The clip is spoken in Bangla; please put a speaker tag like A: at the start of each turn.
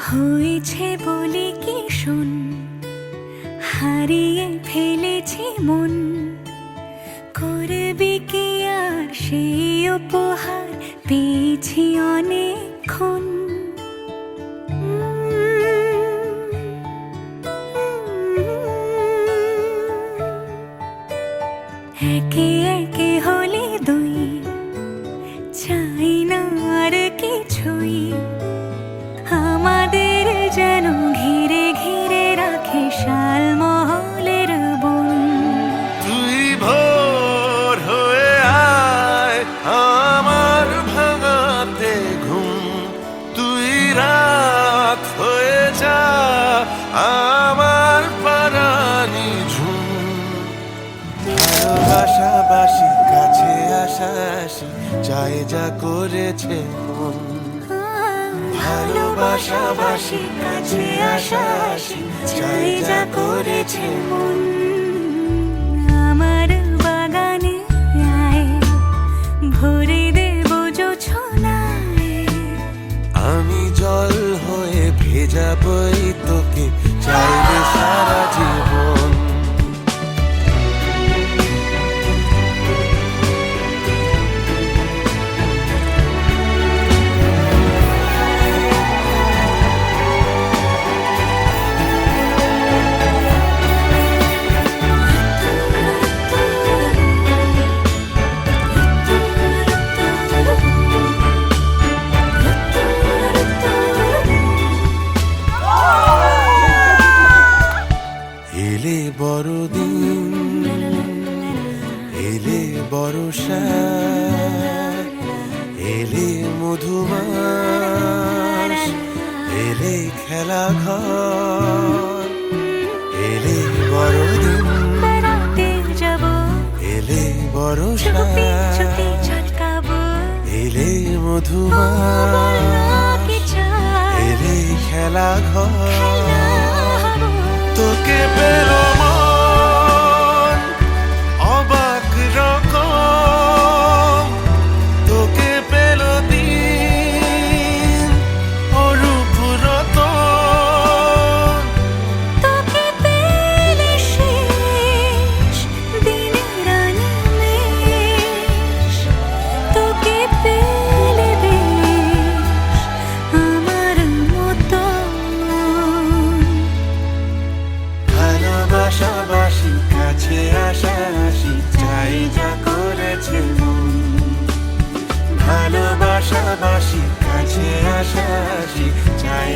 A: হয়েছে বলে কি শোন, হারিয়ে ফেলেছি মন। করবি কি আর সেই উপহার পেয়েছি অনেকক্ষণ। একে একে হলে দুই, চাই না আর কিছুই। আমাদের যেন ঘিরে ঘিরে রাখে শালমহলের বন।
B: তুই ভোর হয়ে আয় আমার ভাঙাতে ঘুম, তুই রাত হয়ে যা আমার পারানি ঝুম। ভালোবাসাবাসি কাছে আসাসি চাই যা করেছে মন। ভালোবাসাবাসি কাছে আসাসি চাই যা করেছে মন।
A: আমার বাগানে আয়, ভরে দেব জোছনায়।
B: আমি জল হয়ে ভেজাবই তোকে চাইলে সারা জীবন। এলে বড়দিন, এলে বর্ষা, এলে মধুমাস, এলে খেলা ঘর। এলে বড়দিন,
A: বেড়াতে যাব,
B: এলে বর্ষা,
A: চুপি চুপি ঝলকাবো।
B: এলে মধুমাস, এলে খেলা ঘর। তোকে পেলো মন অবাক রকম, তোকে পেলো দিন অরূপ রতন।
A: তোকে পেলে শেষ দিনের আনিমেষ, তোকে পেলে বেশ আমার মতো।
B: ভালোবাসাবাসি কাছে আসাসি চাই যা করেছে মন। ভালোবাসাবাসি কাছে আসাসি চাই